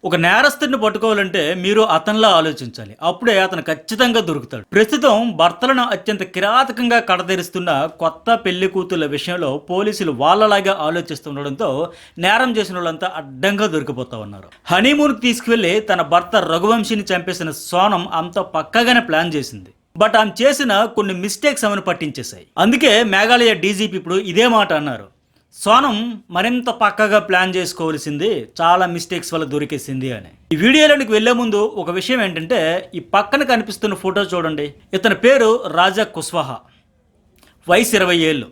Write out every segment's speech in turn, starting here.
ఒక నేరస్తుడిని పట్టుకోవాలంటే మీరు అతనిలా ఆలోచించాలి. అప్పుడే అతను ఖచ్చితంగా దొరుకుతాడు. ప్రస్తుతం భర్తలను అత్యంత కిరాతకంగా కడతెరుస్తున్న కొత్త పెళ్లి కూతుళ్ల విషయంలో పోలీసులు వాళ్ళలాగా ఆలోచిస్తుండడంతో నేరం చేసిన వాళ్ళంతా అడ్డంగా దొరికిపోతా ఉన్నారు. హనీమూన్కి తీసుకువెళ్లి తన భర్త రఘువంశీని చంపేసిన సోనం అంత పక్కగానే ప్లాన్ చేసింది. బట్ ఆమె చేసిన కొన్ని మిస్టేక్స్ ఆమెను పట్టించేశాయి. అందుకే మేఘాలయ డీజీపీ ఇప్పుడు ఇదే మాట అన్నారు. సోనం మరింత పక్కగా ప్లాన్ చేసుకోవాల్సింది, చాలా మిస్టేక్స్ వల్ల దొరికేసింది అని. ఈ వీడియోలోనికి వెళ్లే ముందు ఒక విషయం ఏంటంటే, ఈ పక్కన కనిపిస్తున్న ఫోటో చూడండి. ఇతని పేరు రాజా కుష్వాహా, వయసు 20 ఏళ్ళు.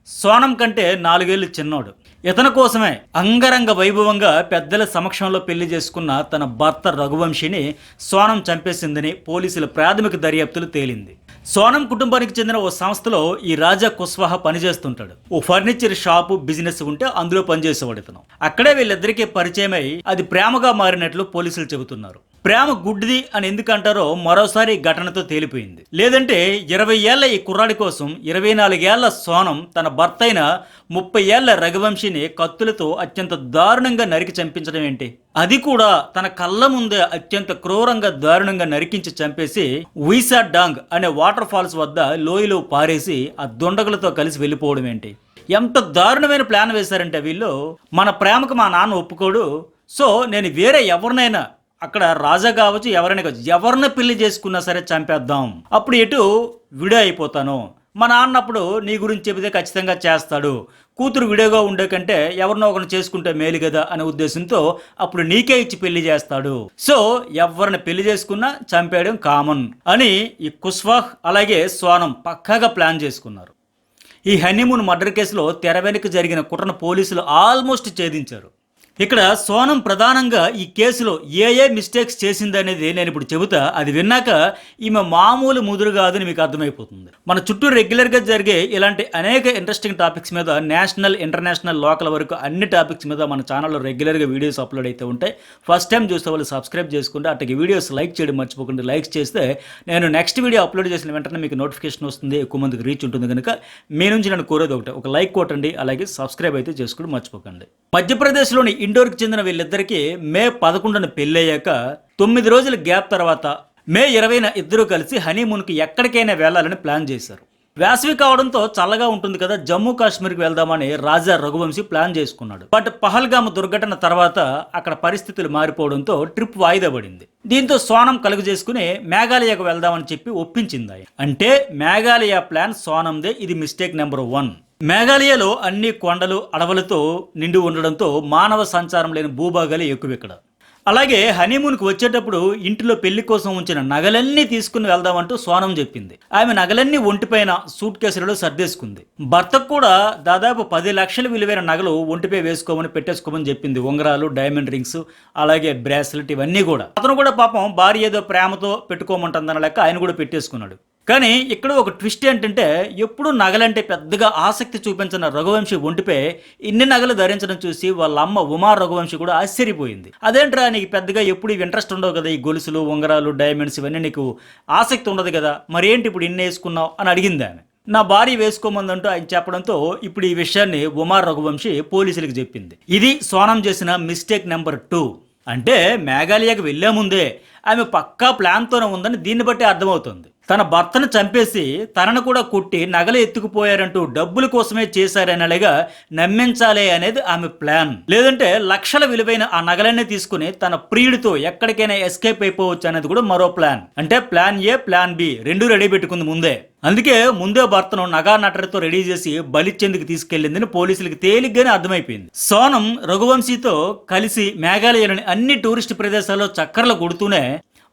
సోనం కంటే 4 ఏళ్ళు చిన్నోడు. ఇతని కోసమే అంగరంగ వైభవంగా పెద్దల సమక్షంలో పెళ్లి చేసుకున్న తన భర్త రఘువంశీని సోనం చంపేసిందని పోలీసుల ప్రాథమిక దర్యాప్తులు తేలింది. సోనం కుటుంబానికి చెందిన ఓ సంస్థలో ఈ రాజా కుష్వాహా పనిచేస్తుంటాడు. ఓ ఫర్నిచర్ షాపు బిజినెస్ ఉంటే అందులో పనిచేసేవాడు ఇతను. అక్కడే వీళ్ళిద్దరికీ పరిచయమై అది ప్రేమగా మారినట్లు పోలీసులు చెబుతున్నారు. ప్రేమ గుడ్డిది అని ఎందుకంటారో మరోసారి ఘటనతో తేలిపోయింది. లేదంటే 20 ఏళ్ల ఈ కుర్రాడి కోసం 24 ఏళ్ల సోనం తన భర్త అయిన 30 ఏళ్ల రఘువంశీని కత్తులతో అత్యంత దారుణంగా నరికి చంపించడం ఏంటి? అది కూడా తన కళ్ళ ముందే అత్యంత క్రూరంగా దారుణంగా నరికించి చంపేసి ఉయిసా డాంగ్ అనే వాటర్ ఫాల్స్ వద్ద లోయలో పారేసి ఆ దుండగులతో కలిసి వెళ్ళిపోవడం ఏంటి? ఎంత దారుణమైన ప్లాన్ వేశారంటే వీళ్ళు, మన ప్రేమకు మా నాన్న ఒప్పుకోడు, సో నేను వేరే ఎవరినైనా, అక్కడ రాజా కావచ్చు ఎవరైనా కావచ్చు, ఎవరిని పెళ్లి చేసుకున్నా సరే చంపేద్దాం, అప్పుడు ఎటు విడో అయిపోతాను, మా నాన్నప్పుడు నీ గురించి చెబితే ఖచ్చితంగా చేస్తాడు, కూతురు విడోగా ఉండే కంటే ఎవరినో ఒకరిని చేసుకుంటే మేలు కదా అనే ఉద్దేశంతో అప్పుడు నీకే ఇచ్చి పెళ్లి చేస్తాడు, సో ఎవరిని పెళ్లి చేసుకున్నా చంపేయడం కామన్ అని ఈ కుష్వాహ్ అలాగే సోనం పక్కాగా ప్లాన్ చేసుకున్నారు. ఈ హనీమూన్ మర్డర్ కేసులో తెర వెనుక జరిగిన కుట్రను పోలీసులు ఆల్మోస్ట్ ఛేదించారు. ఇక్కడ సోనం ప్రధానంగా ఈ కేసులో ఏ మిస్టేక్స్ చేసిందనేది నేను ఇప్పుడు చెబుతా. అది విన్నాక ఈమె మామూలు ముదురు కాదని మీకు అర్థమైపోతుంది. మన చుట్టూ రెగ్యులర్గా జరిగే ఇలాంటి అనేక ఇంట్రెస్టింగ్ టాపిక్స్ మీద, నేషనల్ ఇంటర్నేషనల్ లోకల్ వరకు అన్ని టాపిక్స్ మీద మన ఛానల్లో రెగ్యులర్గా వీడియోస్ అప్లోడ్ అయితే ఉంటాయి. ఫస్ట్ టైం చూసే వాళ్ళు సబ్స్క్రైబ్ చేసుకుంటే, అట్టకి వీడియోస్ లైక్ చేయడం మర్చిపోకుండా. లైక్స్ చేస్తే నేను నెక్స్ట్ వీడియో అప్లోడ్ చేసిన వెంటనే మీకు నోటిఫికేషన్ వస్తుంది, ఎక్కువ మందికి రీచ్ ఉంటుంది. కనుక మీ నుంచి నేను కోరేది ఒకటే, ఒక లైక్ కొట్టండి, అలాగే సబ్స్క్రైబ్ అయితే చేసుకోవడం మర్చిపోకండి. మధ్యప్రదేశ్లోని ఇండోర్కి చెందిన వీళ్ళిద్దరికీ మే 11న పెళ్ళయ్యాక 9 రోజుల గ్యాప్ తర్వాత మే 20న ఇద్దరు కలిసి హనీమూన్కి ఎక్కడికైనా వెళ్ళాలని ప్లాన్ చేశారు. వేసవి కావడంతో చల్లగా ఉంటుంది కదా, జమ్మూ కాశ్మీర్కి వెళ్దామని రాజా రఘువంశీ ప్లాన్ చేసుకున్నాడు. బట్ పహల్గామ్ దుర్ఘటన తర్వాత అక్కడ పరిస్థితులు మారిపోవడంతో ట్రిప్ వాయిదా పడింది. దీంతో సోనం కలుగు చేసుకుని మేఘాలయకు వెళ్దామని చెప్పి ఒప్పించింది. అంటే మేఘాలయ ప్లాన్ సోనందే. ఇది మిస్టేక్ నెంబర్ 1. మేఘాలయలో అన్ని కొండలు అడవులతో నిండి ఉండడంతో మానవ సంచారం లేని భూభాగాలు ఎక్కువ ఇక్కడ. అలాగే హనీమూన్కి వచ్చేటప్పుడు ఇంటిలో పెళ్లి కోసం ఉంచిన నగలన్నీ తీసుకుని వెళ్దామంటూ సోనం చెప్పింది. ఆమె నగలన్నీ ఒంటిపైన సూట్ కేసులలో సర్దేసుకుంది. భర్తకు కూడా దాదాపు 10 లక్షల విలువైన నగలు ఒంటిపై వేసుకోమని పెట్టేసుకోమని చెప్పింది. ఉంగరాలు, డైమండ్ రింగ్స్, అలాగే బ్రాస్లెట్, ఇవన్నీ కూడా. అతను కూడా పాపం భార్య ఏదో ప్రేమతో పెట్టుకోమంటుందన్న లెక్క ఆయన కూడా పెట్టేసుకున్నాడు. కానీ ఇక్కడ ఒక ట్విస్ట్ ఏంటంటే, ఎప్పుడు నగలంటే పెద్దగా ఆసక్తి చూపించిన రఘువంశీ ఒంటిపై ఇన్ని నగలు ధరించడం చూసి వాళ్ళ అమ్మ ఉమా రఘువంశీ కూడా ఆశ్చర్యపోయింది. అదేంట్రా, నీకు పెద్దగా ఎప్పుడు ఇంట్రెస్ట్ ఉండవు కదా, ఈ గొలుసులు, ఉంగరాలు, డైమండ్స్ ఇవన్నీ నీకు ఆసక్తి ఉండదు కదా, మరేంటి ఇప్పుడు ఇన్ని వేసుకున్నావు అని అడిగింది ఆమె. నా భార్య వేసుకోమందంటూ ఆయన చెప్పడంతో ఇప్పుడు ఈ విషయాన్ని ఉమా రఘువంశీ పోలీసులకు చెప్పింది. ఇది సోనం చేసిన మిస్టేక్ నెంబర్ 2. అంటే మేఘాలయకు వెళ్లే ముందే ఆమె పక్కా ప్లాన్తోనే ఉందని దీన్ని బట్టి అర్థమవుతుంది. తన భర్తను చంపేసి తనను కూడా కొట్టి నగలు ఎత్తుకుపోయారంటూ డబ్బుల కోసమే చేశారనేలాగా నమ్మించాలి అనేది ఆమె ప్లాన్. లేదంటే లక్షల విలువైన ఆ నగలన్నీ తీసుకుని తన ప్రియుడితో ఎక్కడికైనా ఎస్కేప్ అయిపోవచ్చు అనేది కూడా మరో ప్లాన్. అంటే ప్లాన్ ఏ, ప్లాన్ బి రెండు రెడీ పెట్టుకుంది ముందే. అందుకే ముందే భర్తను నగా నటరితో రెడీ చేసి బలిచ్చేందుకు తీసుకెళ్లిందని పోలీసులకు తేలిగ్గానే అర్థమైపోయింది. సోనం రఘువంశీతో కలిసి మేఘాలయలోని అన్ని టూరిస్ట్ ప్రదేశాల్లో చక్కర్లు కొడుతూనే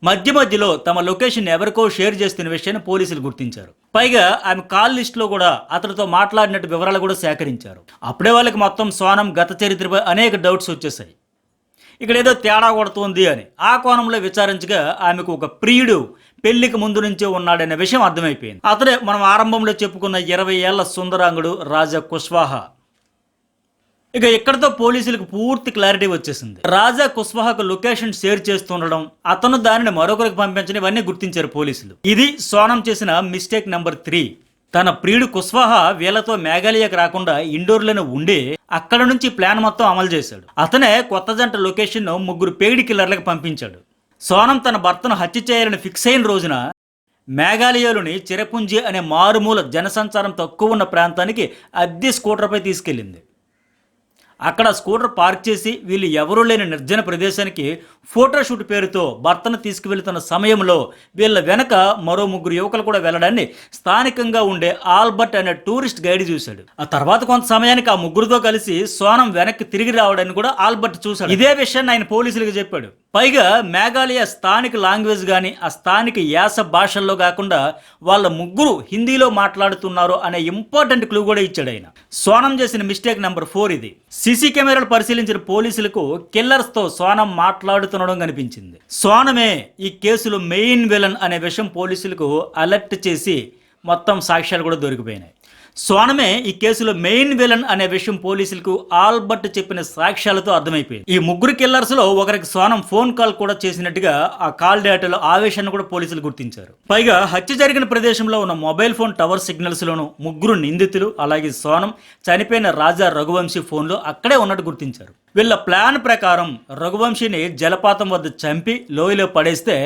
మధ్య మధ్యలో తమ లొకేషన్ ఎవరికో షేర్ చేస్తున్న విషయాన్ని పోలీసులు గుర్తించారు. పైగా ఆమె కాల్ లిస్ట్ లో కూడా అతనితో మాట్లాడినట్టు వివరాలు కూడా సేకరించారు. అప్పుడే వాళ్ళకి మొత్తం సోనం గత చరిత్రపై అనేక డౌట్స్ వచ్చేసాయి. ఇక్కడ ఏదో తేడా కొడుతుంది అని. ఆ కోణంలో విచారించగా ఆమెకు ఒక ప్రియుడు పెళ్లికి ముందు నుంచే ఉన్నాడనే విషయం అర్థమైపోయింది. అతడే మనం ఆరంభంలో చెప్పుకున్న 20 ఏళ్ల సుందరాంగుడు రాజా కుష్వాహా. ఇక ఇక్కడతో పోలీసులకు పూర్తి క్లారిటీ వచ్చేసింది. రాజా కుష్వాహాకు లొకేషన్ షేర్ చేస్తుండడం, అతను దానిని మరొకరికి పంపించడం, ఇవన్నీ గుర్తించారు పోలీసులు. ఇది సోనం చేసిన మిస్టేక్ నెంబర్ 3. తన ప్రియుడు కుష్వాహా వీళ్ళతో మేఘాలయకు రాకుండా ఇండోర్లోనే ఉండి అక్కడ నుంచి ప్లాన్ మొత్తం అమలు చేశాడు. అతనే కొత్త జంట లొకేషన్ ముగ్గురు పెయిడ్ కిల్లర్లకు పంపించాడు. సోనం తన భర్తను హత్య చేయాలని ఫిక్స్ అయిన రోజున మేఘాలయలోని చిరపుంజి అనే మారుమూల జనసంచారం తక్కువ ఉన్న ప్రాంతానికి అద్దె స్కూటర్పై తీసుకెళ్ళింది. అక్కడ స్కూటర్ పార్క్ చేసి వీళ్ళు ఎవరూ లేని నిర్జన ప్రదేశానికి ఫోటోషూట్ పేరుతో భర్తను తీసుకువెళ్తున్న సమయంలో వీళ్ళ వెనక మరో ముగ్గురు యువకులు కూడా వెళ్ళడాన్ని స్థానికంగా ఉండే ఆల్బర్ట్ అనే టూరిస్ట్ గైడ్ చూశాడు. ఆ తర్వాత కొంత సమయానికి ఆ ముగ్గురుతో కలిసి సోనం వెనక్కి తిరిగి రావడాన్ని కూడా ఆల్బర్ట్ చూశాడు. ఇదే విషయాన్ని ఆయన పోలీసులకు చెప్పాడు. పైగా మేఘాలయ స్థానిక లాంగ్వేజ్ కానీ ఆ స్థానిక యాస భాషల్లో కాకుండా వాళ్ళ ముగ్గురు హిందీలో మాట్లాడుతున్నారు అనే ఇంపార్టెంట్ క్లూ కూడా ఇచ్చాడు ఆయన. సోనం చేసిన మిస్టేక్ నెంబర్ 4 ఇది. సీసీ కెమెరాలు పరిశీలించిన పోలీసులకు కిల్లర్స్ తో సోనం మాట్లాడుతుండడం కనిపించింది. సోనమే ఈ కేసులో మెయిన్ విలన్ అనే విషయం పోలీసులకు అలర్ట్ చేసి మొత్తం సాక్ష్యాలు కూడా దొరికిపోయినాయి. సోనమే ఈ కేసులో మెయిన్ విలన్ అనే విషయం పోలీసులకు ఆల్బర్ట్ చెప్పిన సాక్ష్యాలతో అర్థమైపోయింది. ఈ ముగ్గురు కిల్లర్స్ లో ఒకరికి సోనం ఫోన్ కాల్ కూడా చేసినట్టుగా ఆ కాల్ డేటాలో ఆవేశాన్ని కూడా పోలీసులు గుర్తించారు. పైగా హత్య జరిగిన ప్రదేశంలో ఉన్న మొబైల్ ఫోన్ టవర్ సిగ్నల్స్ లోను ముగ్గురు నిందితులు అలాగే సోనం చనిపోయిన రాజా రఘువంశీ ఫోన్లో అక్కడే ఉన్నట్టు గుర్తించారు. వీళ్ళ ప్లాన్ ప్రకారం రఘువంశీని జలపాతం వద్ద చంపి లోయలో పడేస్తే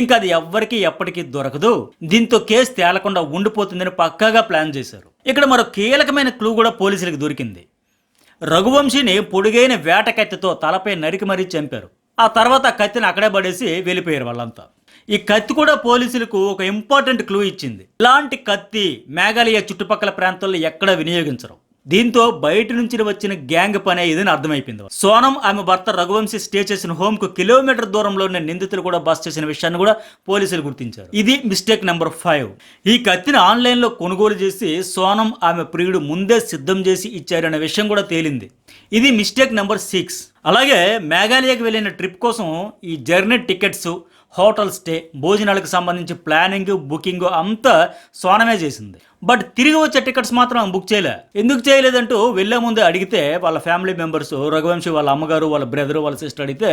ఇంకా అది ఎవ్వరికీ ఎప్పటికీ దొరకదు, దీంతో కేసు తేలకుండా ఉండిపోతుందని పక్కాగా ప్లాన్ చేశారు. ఇక్కడ మరో కీలకమైన క్లూ కూడా పోలీసులకు దొరికింది. రఘువంశీని పొడుగైన వేట కత్తితో తలపై నరికి మరీ చంపారు. ఆ తర్వాత ఆ కత్తిని అక్కడే పడేసి వెళ్ళిపోయారు వాళ్ళంతా. ఈ కత్తి కూడా పోలీసులకు ఒక ఇంపార్టెంట్ క్లూ ఇచ్చింది. ఇలాంటి కత్తి మేఘాలయ చుట్టుపక్కల ప్రాంతాల్లో ఎక్కడ వినియోగించరు. దీంతో బయట నుంచి వచ్చిన గ్యాంగ్ పనే ఇదని అర్థమైపోయింది. సోనం ఆమె భర్త రఘువంశీ స్టే చేసిన హోమ్ కు కిలోమీటర్ దూరంలో ఉన్న నిందితులు కూడా బస్ చేసిన విషయాన్ని కూడా పోలీసులు గుర్తించారు. ఇది మిస్టేక్ నెంబర్ 5. ఈ కత్తిని ఆన్లైన్ లో కొనుగోలు చేసి సోనం ఆమె ప్రియుడు ముందే సిద్ధం చేసి ఇచ్చారనే విషయం కూడా తేలింది. ఇది మిస్టేక్ నెంబర్ 6. అలాగే మేఘాలయకు వెళ్ళిన ట్రిప్ కోసం ఈ జర్నీ టికెట్స్, హోటల్ స్టే, భోజనాలకు సంబంధించి ప్లానింగ్, బుకింగ్ అంతా సోనమే చేసింది. బట్ తిరిగి వచ్చే టికెట్స్ మాత్రం బుక్ చేయలే. ఎందుకు చేయలేదంటూ వెళ్ళే ముందే అడిగితే వాళ్ళ ఫ్యామిలీ మెంబర్స్, రఘువంశీ వాళ్ళ అమ్మగారు, వాళ్ళ బ్రదరు, వాళ్ళ సిస్టర్ అడిగితే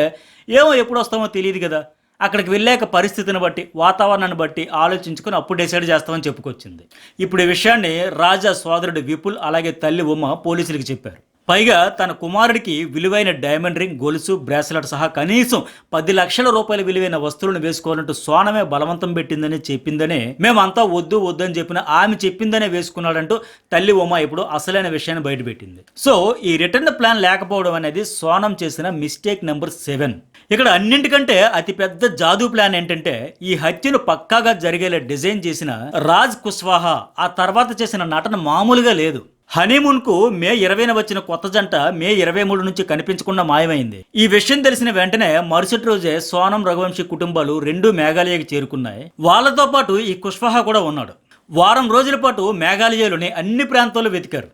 ఏమో ఎప్పుడు వస్తామో తెలియదు కదా, అక్కడికి వెళ్ళాక పరిస్థితిని బట్టి వాతావరణాన్ని బట్టి ఆలోచించుకొని అప్పుడు డిసైడ్ చేస్తామని చెప్పుకొచ్చింది. ఇప్పుడు ఈ విషయాన్ని రాజా సోదరుడు విపుల్ అలాగే తల్లి ఉమ పోలీసులకు చెప్పారు. పైగా తన కుమారుడికి విలువైన డైమండ్ రింగ్, గొలుసు, బ్రాస్లెట్ సహా కనీసం 10 లక్షల రూపాయల విలువైన వస్తువులను వేసుకోవాలంటూ సోనమే బలవంతం పెట్టిందని చెప్పిందని, మేమంతా వద్దు వద్దు అని చెప్పిన ఆమె చెప్పిందనే వేసుకున్నాడంటూ తల్లి ఉమ ఇప్పుడు అసలైన విషయాన్ని బయటపెట్టింది. సో ఈ రిటర్న్ ప్లాన్ లేకపోవడం అనేది సోనం చేసిన మిస్టేక్ నెంబర్ 7. ఇక్కడ అన్నింటికంటే అతిపెద్ద జాదూ ప్లాన్ ఏంటంటే ఈ హత్యను పక్కాగా జరిగేలా డిజైన్ చేసిన రాజ్ కుష్వాహా ఆ తర్వాత చేసిన నటన మామూలుగా లేదు. హనీమూన్ కు మే 20న వచ్చిన కొత్త జంట మే 23 నుంచి కనిపించకుండా మాయమైంది. ఈ విషయం తెలిసిన వెంటనే మరుసటి రోజే సోనం, రఘువంశీ కుటుంబాలు రెండు మేఘాలయకి చేరుకున్నాయి. వాళ్ళతో పాటు ఈ కుష్వాహా కూడా ఉన్నాడు. వారం రోజుల పాటు మేఘాలయలోని అన్ని ప్రాంతాల్లో వెతికారు.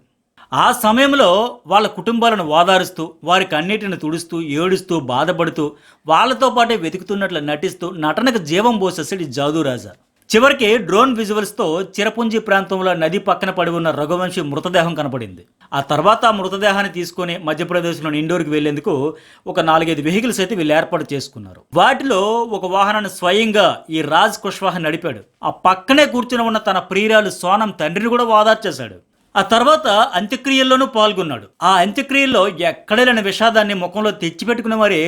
ఆ సమయంలో వాళ్ళ కుటుంబాలను ఓదారుస్తూ, వారికి అన్నిటిని తుడుస్తూ, ఏడుస్తూ, బాధపడుతూ, వాళ్ళతో పాటే వెతుకుతున్నట్లు నటిస్తూ నటనకు జీవం పోసేసాడు ఈ జాదూ రాజా. చివరికి డ్రోన్ విజువల్స్తో చిరపుంజి ప్రాంతంలో నది పక్కన పడి ఉన్న రఘువంశీ మృతదేహం కనపడింది. ఆ తర్వాత ఆ మృతదేహాన్ని తీసుకొని మధ్యప్రదేశ్లోని ఇండోర్కి వెళ్లేందుకు ఒక 4-5 వెహికల్స్ అయితే వీళ్ళు ఏర్పాటు చేసుకున్నారు. వాటిలో ఒక వాహనాన్ని స్వయంగా ఈ రాజ్ కుష్వాహా నడిపాడు. ఆ పక్కనే కూర్చుని ఉన్న తన ప్రియురాలు సోనం తండ్రిని కూడా ఓదార్చేశాడు. ఆ తర్వాత అంత్యక్రియల్లోనూ పాల్గొన్నాడు. ఆ అంత్యక్రియల్లో ఎక్కడ లేని విషాదాన్ని ముఖంలో తెచ్చిపెట్టుకుని మరి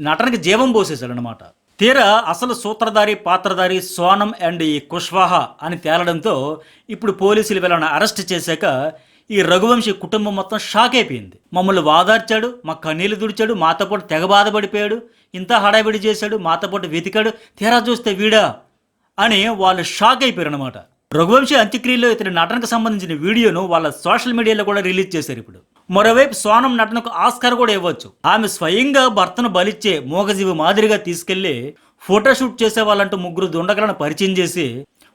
నటనకి జీవం పోసేశాడు అనమాట. తీరా అసలు సూత్రధారి, పాత్రధారి సోనం అండ్ ఈ కుష్వాహా అని తేలడంతో ఇప్పుడు పోలీసులు వీళ్ళని అరెస్ట్ చేశాక ఈ రఘువంశీ కుటుంబం మొత్తం షాక్ అయిపోయింది. మమ్మల్ని వాదార్చాడు, మా కన్నీళ్లు తుడిచాడు, మాతో పాటు తెగ బాధపడిపోయాడు, ఇంత హడావిడి చేశాడు, మాతో పాటు వెతికాడు, తీరా చూస్తే వీడా అని వాళ్ళు షాక్ అయిపోయారు అనమాట. రఘువంశీ అంత్యక్రియలో ఇతని నటనకు సంబంధించిన వీడియోను వాళ్ళ సోషల్ మీడియాలో కూడా రిలీజ్ చేశారు. ఇప్పుడు మరోవైపు సోనం నటనకు ఆస్కార్ కూడా ఇవ్వచ్చు. ఆమె స్వయంగా భర్తను బలిచ్చే మూగజీవి మాదిరిగా తీసుకెళ్లి ఫోటోషూట్ చేసే వాళ్ళంటూ ముగ్గురు దుండగులను పరిచయం చేసి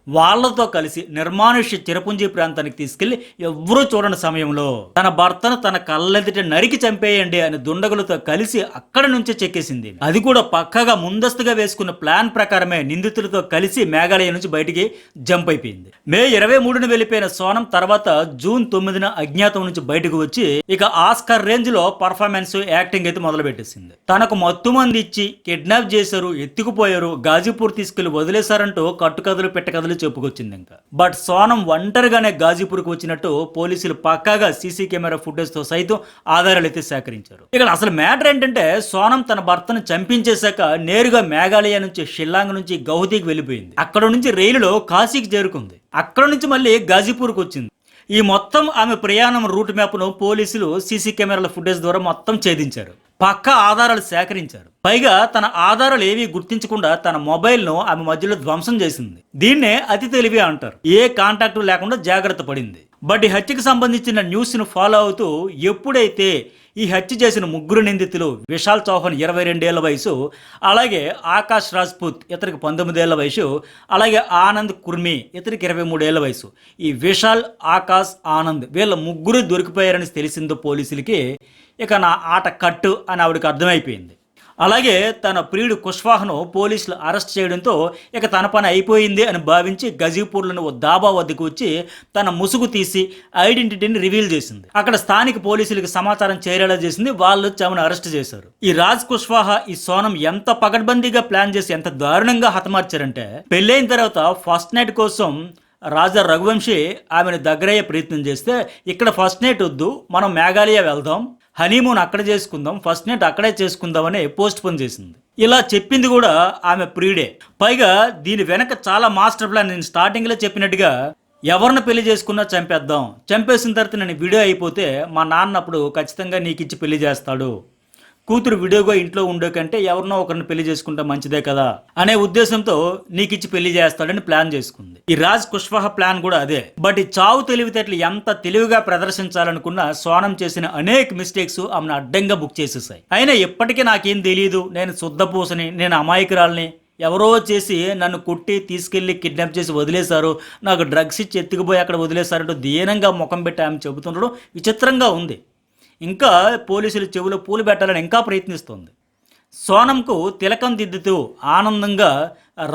వాళ్లతో కలిసి నిర్మానుష్య చిరపుంజి ప్రాంతానికి తీసుకెళ్లి ఎవ్వరూ చూడని సమయంలో తన భర్తను తన కళ్ళెదుట నరికి చంపేయండి అని దుండగులతో కలిసి అక్కడి నుంచే చెక్కేసింది. అది కూడా పక్కగా ముందస్తుగా వేసుకున్న ప్లాన్ ప్రకారమే నిందితులతో కలిసి మేఘాలయ నుంచి బయటికి జంప్ అయిపోయింది. మే 23న వెళ్ళిపోయిన సోనం తర్వాత జూన్ 9న అజ్ఞాతం నుంచి బయటకు వచ్చి ఇక ఆస్కార్ రేంజ్ లో పర్ఫార్మెన్స్, యాక్టింగ్ అయితే మొదలు పెట్టేసింది. తనకు మత్తు మంది ఇచ్చి కిడ్నాప్ చేశారు, ఎత్తుకుపోయారు, గాజీపూర్ తీసుకెళ్లి వదిలేశారంటూ కట్టుకథలు పెట్టకథలు సార్లు చెప్పుకొచ్చింది ఇంకా. బట్ సోనం ఒంటరిగానే గాజీపూర్కి వచ్చినట్టు పోలీసులు పక్కాగా సీసీ కెమెరా ఫుటేజ్ తో సైతం ఆధారాలు అయితే సేకరించారు. ఇక్కడ అసలు మ్యాటర్ ఏంటంటే సోనం తన భర్తను చంపించేశాక నేరుగా మేఘాలయ నుంచి షిల్లాంగ్ నుంచి గౌహతికి వెళ్ళిపోయింది. అక్కడ నుంచి రైలులో కాశీకి చేరుకుంది. అక్కడ నుంచి మళ్ళీ గాజీపూర్కి వచ్చింది. ఈ మొత్తం ఆమె ప్రయాణం రూట్ మ్యాప్ను పోలీసులు సీసీ కెమెరాల ఫుటేజ్ ద్వారా మొత్తం ఛేదించారు. పక్కా ఆధారాలు సేకరించారు. పైగా తన ఆధారాలు ఏవి గుర్తించకుండా తన మొబైల్ను ఆమె మధ్యలో ధ్వంసం చేసింది. దీన్నే అతి తెలివి అంటారు. ఏ కాంటాక్టు లేకుండా జాగ్రత్త పడింది. బట్ ఈ హత్యకు సంబంధించిన న్యూస్ ను ఫాలో అవుతూ ఎప్పుడైతే ఈ హత్య చేసిన ముగ్గురు నిందితులు విశాల్ చౌహాన్ 22 ఏళ్ల వయసు, అలాగే ఆకాష్ రాజ్పుత్ ఇతనికి 19 ఏళ్ల వయసు, అలాగే ఆనంద్ కుర్మి ఇతనికి 23 ఏళ్ల వయసు, ఈ విశాల్, ఆకాష్, ఆనంద్ వీళ్ళ ముగ్గురు దొరికిపోయారని తెలిసిందో పోలీసులకి ఇక నా ఆట కట్టు అని ఆవిడకి అర్థమైపోయింది. అలాగే తన ప్రియుడు కుష్వాహను పోలీసులు అరెస్ట్ చేయడంతో ఇక తన పని అయిపోయింది అని భావించి గజీపూర్లోని ఓ దాబా వద్దకు వచ్చి తన ముసుగు తీసి ఐడెంటిటీని రివీల్ చేసింది. అక్కడ స్థానిక పోలీసులకు సమాచారం చేరేలా చేసింది. వాళ్ళు ఆమెను అరెస్ట్ చేశారు. ఈ రాజ్ కుష్వాహా ఈ సోనం ఎంత పగడ్బందీగా ప్లాన్ చేసి ఎంత దారుణంగా హతమార్చారంటే పెళ్ళైన తర్వాత ఫస్ట్ నైట్ కోసం రాజా రఘువంశీ ఆమెను దగ్గరయ్యే ప్రయత్నం చేస్తే ఇక్కడ ఫస్ట్ నైట్ వద్దు, మనం మేఘాలయ వెళ్దాం, హనీమూన్ అక్కడ చేసుకుందాం, ఫస్ట్ నైట్ అక్కడే చేసుకుందామని పోస్ట్ పోన్ చేసింది. ఇలా చెప్పింది కూడా ఆమె ప్రియుడే. పైగా దీని వెనక చాలా మాస్టర్ ప్లాన్. నేను స్టార్టింగ్లో చెప్పినట్టుగా ఎవరిని పెళ్లి చేసుకున్నా చంపేద్దాం, చంపేసిన తర్వాత నేను వీడియో అయిపోతే మా నాన్న అప్పుడు ఖచ్చితంగా నీకు ఇచ్చి పెళ్లి చేస్తాడు, కూతురు విడియోగా ఇంట్లో ఉండే కంటే ఎవరినో ఒకరిని పెళ్లి చేసుకుంటే మంచిదే కదా అనే ఉద్దేశంతో నీకిచ్చి పెళ్లి చేస్తాడని ప్లాన్ చేసుకుంది. ఈ రాజ్ కుష్వాహా ప్లాన్ కూడా అదే. బట్ ఈ చావు తెలివితేటలు ఎంత తెలివిగా ప్రదర్శించాలనుకున్న సోనం చేసిన అనేక మిస్టేక్స్ ఆమెను అడ్డంగా బుక్ చేసేసాయి. అయినా ఎప్పటికీ నాకేం తెలియదు, నేను శుద్ధపూసని, నేను అమాయకురాల్ని, ఎవరో చేసి నన్ను కొట్టి తీసుకెళ్లి కిడ్నాప్ చేసి వదిలేశారు, నాకు డ్రగ్స్ ఇచ్చి ఎత్తుకుపోయి అక్కడ వదిలేశారంటూ దీనంగా ముఖం పెట్టి ఆమె చెబుతుండడం విచిత్రంగా ఉంది. ఇంకా పోలీసులు చెవులో పూలు పెట్టాలని ఇంకా ప్రయత్నిస్తోంది. సోనంకు తిలకం దిద్దుతూ ఆనందంగా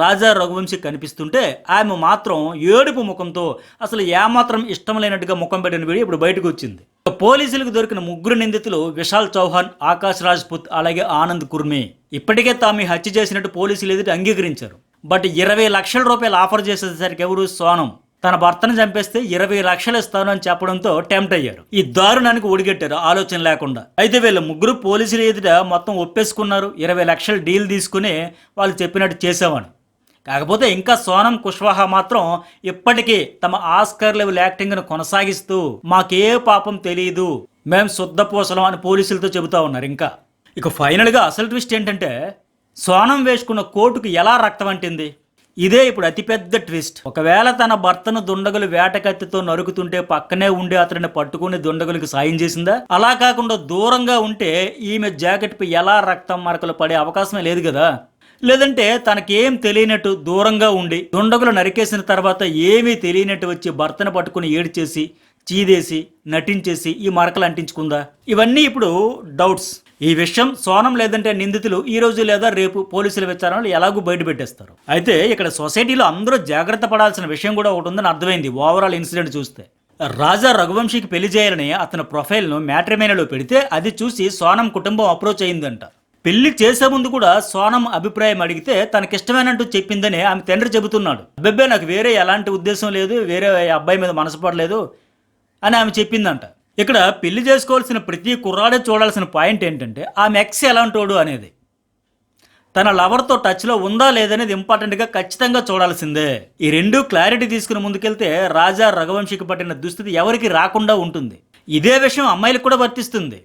రాజా రఘువంశీ కనిపిస్తుంటే ఆమె మాత్రం ఏడుపు ముఖంతో అసలు ఏమాత్రం ఇష్టం లేనట్టుగా ముఖం పెట్టిన వీడియో ఇప్పుడు బయటకు వచ్చింది. పోలీసులకు దొరికిన ముగ్గురు నిందితులు విశాల్ చౌహాన్, ఆకాష్ రాజ్పుత్, అలాగే ఆనంద్ కుర్మి ఇప్పటికే తాము హత్య చేసినట్టు పోలీసులు ఎదుట అంగీకరించారు. బట్ 20 లక్షల రూపాయలు ఆఫర్ చేసేసరికి ఎవరు సోనం తన భర్తను చంపేస్తే 20 లక్షలు ఇస్తాను అని చెప్పడంతో టెంప్ట్ అయ్యారు. ఈ దారుణానికి ఒడిగట్టారు ఆలోచన లేకుండా. అయితే వీళ్ళ ముగ్గురు పోలీసులు ఎదుట మొత్తం ఒప్పేసుకున్నారు. 20 లక్షల డీల్ తీసుకుని వాళ్ళు చెప్పినట్టు చేసామని. కాకపోతే ఇంకా సోనం కుష్వాహా మాత్రం ఇప్పటికీ తమ ఆస్కర్ లెవెల్ యాక్టింగ్ను కొనసాగిస్తూ మాకే పాపం తెలియదు, మేం శుద్ధపూసలం అని పోలీసులతో చెబుతా ఉన్నారు. ఇంకా ఇక ఫైనల్గా అసలు ట్విస్ట్ ఏంటంటే సోనం వేసుకున్న కోటుకు ఎలా రక్తం అంటింది. ఇదే ఇప్పుడు అతిపెద్ద ట్విస్ట్. ఒకవేళ తన భర్తను దుండగులు వేటకత్తితో నరుకుతుంటే పక్కనే ఉండి అతడిని పట్టుకుని దుండగులకు సాయం చేసిందా? అలా కాకుండా దూరంగా ఉంటే ఈమె జాకెట్పై ఎలా రక్తం మరకలు పడే అవకాశమే లేదు కదా. లేదంటే తనకేం తెలియనట్టు దూరంగా ఉండి దుండగులు నరికేసిన తర్వాత ఏమీ తెలియనట్టు వచ్చి భర్తను పట్టుకుని ఏడ్చేసి చీదేసి నటించేసి ఈ మరకలు అంటించుకుందా? ఇవన్నీ ఇప్పుడు డౌట్స్. ఈ విషయం సోనం లేదంటే నిందితులు ఈ రోజు లేదా రేపు పోలీసుల విచారణలు ఎలాగూ బయట పెట్టేస్తారు. అయితే ఇక్కడ సొసైటీలో అందరూ జాగ్రత్త పడాల్సిన విషయం కూడా ఒకటి ఉందని అర్థమైంది ఓవరాల్ ఇన్సిడెంట్ చూస్తే. రాజా రఘువంశీకి పెళ్లి చేయాలని అతని ప్రొఫైల్ను మ్యాట్రిమోనీలో పెడితే అది చూసి సోనం కుటుంబం అప్రోచ్ అయిందంట. పెళ్లి చేసే ముందు కూడా సోనం అభిప్రాయం అడిగితే తనకిష్టమేనంటూ చెప్పిందని ఆమె తండ్రి చెబుతున్నాడు. అబ్బాయి నాకు వేరే ఎలాంటి ఉద్దేశం లేదు, వేరే అబ్బాయి మీద మనసు పడలేదు అని ఆమె చెప్పిందంట. ఇక్కడ పెళ్లి చేసుకోవాల్సిన ప్రతి కుర్రాడే చూడాల్సిన పాయింట్ ఏంటంటే ఆమె ఎక్స్ ఎలాంటోడు అనేది. తన లవర్తో టచ్లో ఉందా లేదనేది ఇంపార్టెంట్గా ఖచ్చితంగా చూడాల్సిందే. ఈ రెండు క్లారిటీ తీసుకుని ముందుకెళ్తే రాజా రఘువంశీకి పట్టిన దుస్థితి ఎవరికి రాకుండా ఉంటుంది. ఇదే విషయం అమ్మాయిలకు కూడా వర్తిస్తుంది.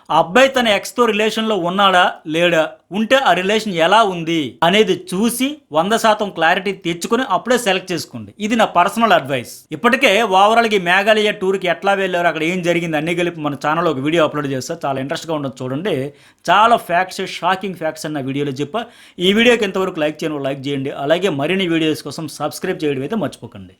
ఆ అబ్బాయి తన ఎక్స్తో రిలేషన్లో ఉన్నాడా లేడా, ఉంటే ఆ రిలేషన్ ఎలా ఉంది అనేది చూసి 100% క్లారిటీ తెచ్చుకుని అప్పుడే సెలెక్ట్ చేసుకోండి. ఇది నా పర్సనల్ అడ్వైస్. ఇప్పటికే ఓవరాల్గా మేఘాలయ టూర్కి ఎట్లా వెళ్ళారు, అక్కడ ఏం జరిగింది అన్నీ కలిపి మన ఛానల్లో ఒక వీడియో అప్లోడ్ చేస్తా. చాలా ఇంట్రెస్ట్గా ఉండదు చూడండి. చాలా ఫ్యాక్ట్స్, షాకింగ్ ఫ్యాక్ట్స్ అన్న వీడియోలో చెప్పా. ఈ వీడియోకి ఎంతవరకు లైక్ చేయండి, లైక్ చేయండి. అలాగే మరిన్ని వీడియోస్ కోసం సబ్స్క్రైబ్ చేయడం అయితే మర్చిపోకండి.